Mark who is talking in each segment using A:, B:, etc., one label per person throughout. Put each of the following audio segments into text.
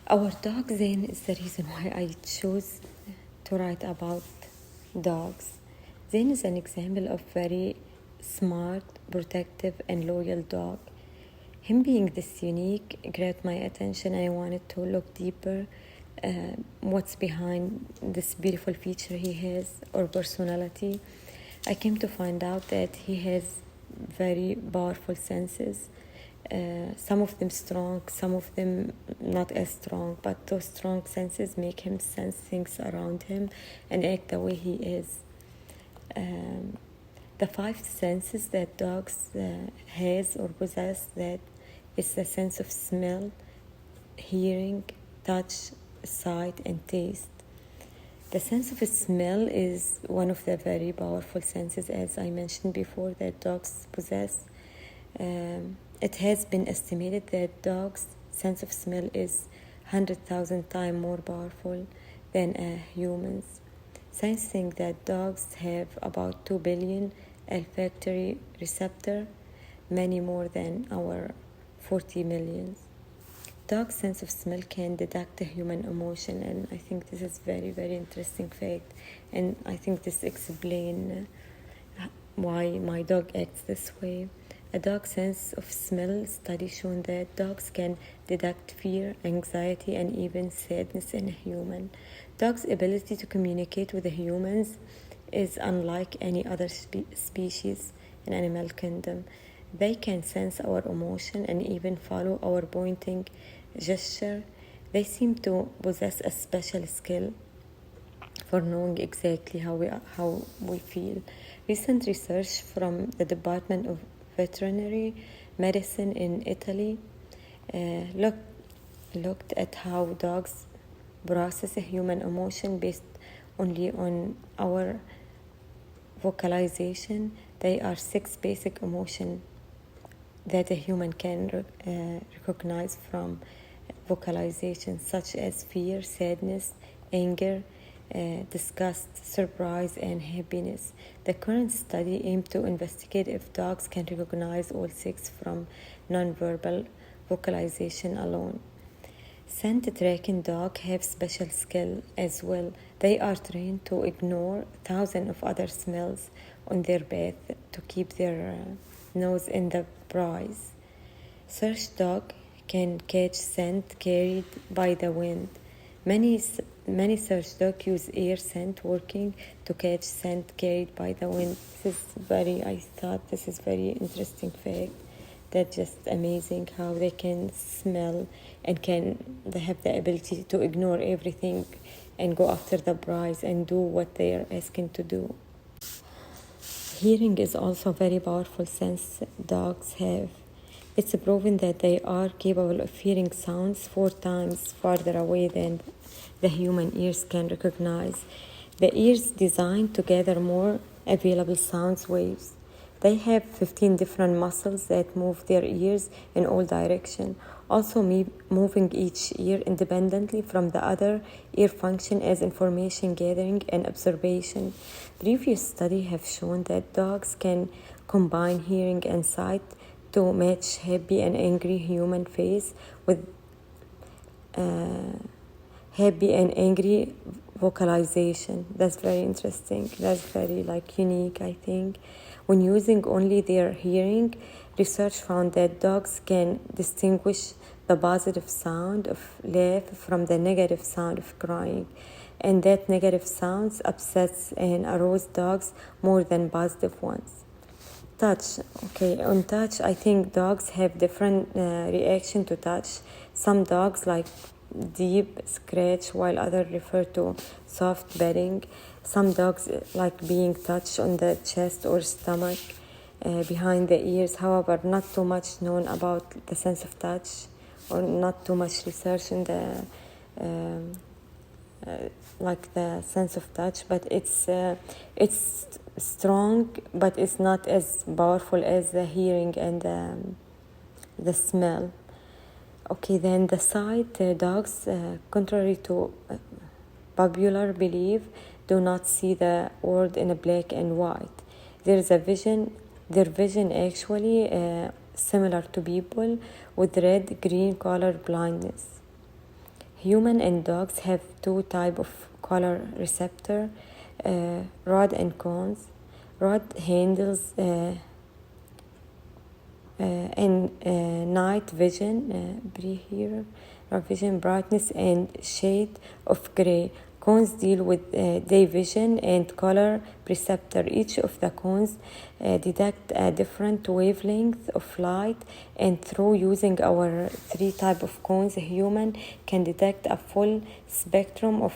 A: Our dog Zain is the reason why I chose to write about dogs. Zain is an example of very smart, protective, and loyal dog. Him being this unique grabbed my attention, and I wanted to look deeper what's behind this beautiful feature he has or personality. I came to find out that he has very powerful senses. Some of them strong, some of them not as strong, but those strong senses make him sense things around him and act the way he is. The five senses that dogs has or possess, that is the sense of smell, hearing, touch, sight, and taste. The sense of smell is one of the very powerful senses, as I mentioned before, that dogs possess. It has been estimated that dogs' sense of smell is 100,000 times more powerful than a human's. Science think that dogs have about 2 billion olfactory receptors, many more than our 40 millions. Dog's sense of smell can detect a human emotion, and I think this is very, very interesting fact. And I think this explains why my dog acts this way. A dog's sense of smell study shown that dogs can detect fear, anxiety, and even sadness in a human. Dogs' ability to communicate with the humans is unlike any other species in animal kingdom. They can sense our emotion and even follow our pointing gesture. They seem to possess a special skill for knowing exactly how we feel. Recent research from the Department of Veterinary Medicine in Italy looked at how dogs process a human emotion based only on our vocalization. There are 6 basic emotions that a human can recognize from vocalization, such as fear, sadness, anger, disgust, surprise, and happiness. The current study aimed to investigate if dogs can recognize all 6 from nonverbal vocalization alone. Scent tracking dogs have special skill as well. They are trained to ignore thousands of other smells on their path to keep their nose in the prize. Search dog can catch scent carried by the wind. Many search dogs use air scent working to catch scent carried by the wind. I thought this is very interesting fact. That's just amazing how they can smell and they have the ability to ignore everything and go after the prize and do what they are asking to do. Hearing is also a very powerful sense dogs have. It's proven that they are capable of hearing sounds 4 times farther away than the human ears can recognize. The ears designed to gather more available sound waves. They have 15 different muscles that move their ears in all directions. Also, moving each ear independently from the other ear function as information gathering and observation. Previous studies have shown that dogs can combine hearing and sight to match happy and angry human face with happy and angry vocalization. That's very interesting. That's very unique, I think. When using only their hearing, research found that dogs can distinguish the positive sound of laugh from the negative sound of crying, and that negative sounds upsets and arouse dogs more than positive ones. Touch. Okay, on touch, I think dogs have different reaction to touch. Some dogs like deep scratch, while others refer to soft bedding. Some dogs like being touched on the chest or stomach, behind the ears. However, not too much known about the sense of touch, or not too much research in the the sense of touch. But it's strong, but it's not as powerful as the hearing and the smell. Okay, then the sight. Dogs, contrary to popular belief, do not see the world in a black and white. Their vision actually similar to people with red-green color blindness. Human and dogs have two type of color receptor, rod and cones. Rod handles and night vision, vision, brightness and shade of gray. Cones deal with day vision and color perceptor. Each of the cones detect a different wavelength of light, and through using our three type of cones, a human can detect a full spectrum of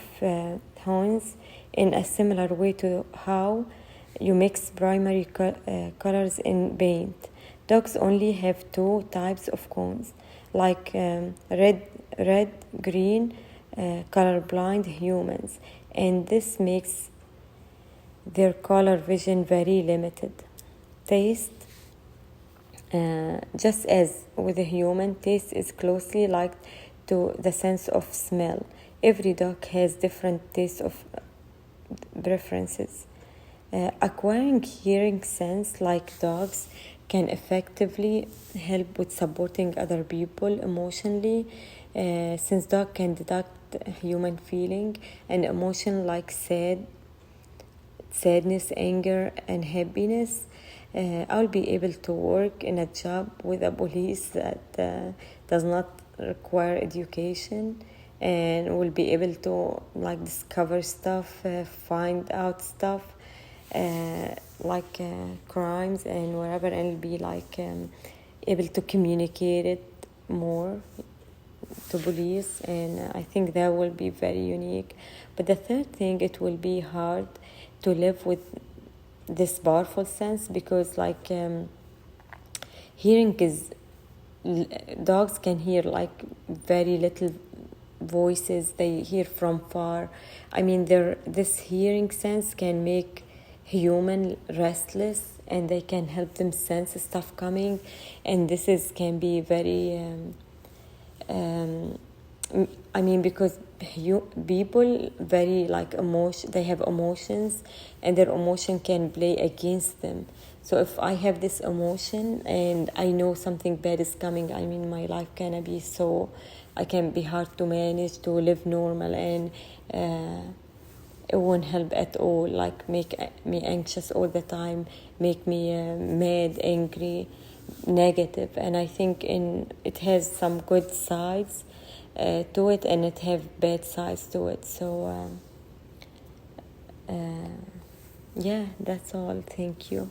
A: tones in a similar way to how you mix primary colors in paint. Dogs only have two types of cones, like red, green, colorblind humans, and this makes their color vision very limited. Taste, just as with a human, taste is closely linked to the sense of smell. Every dog has different taste of preferences. Acquiring hearing sense like dogs can effectively help with supporting other people emotionally, since dog can detect human feeling and emotion like sadness, anger, and happiness. I'll be able to work in a job with a police that does not require education, and will be able to like discover stuff, find out stuff, crimes and whatever, and be able to communicate it more to police. And I think that will be very unique. But the third thing, it will be hard to live with this powerful sense, because hearing is, dogs can hear like very little voices, they hear from far. I mean, this hearing sense can make human restless, and they can help them sense stuff coming, and this can be very because people very they have emotions, and their emotion can play against them. So if I have this emotion and I know something bad is coming, I mean, my life I can be hard to manage to live normal, and it won't help at all, like make me anxious all the time, make me mad, angry, negative. And I think it has some good sides to it, and it have bad sides to it. So yeah, that's all. Thank you.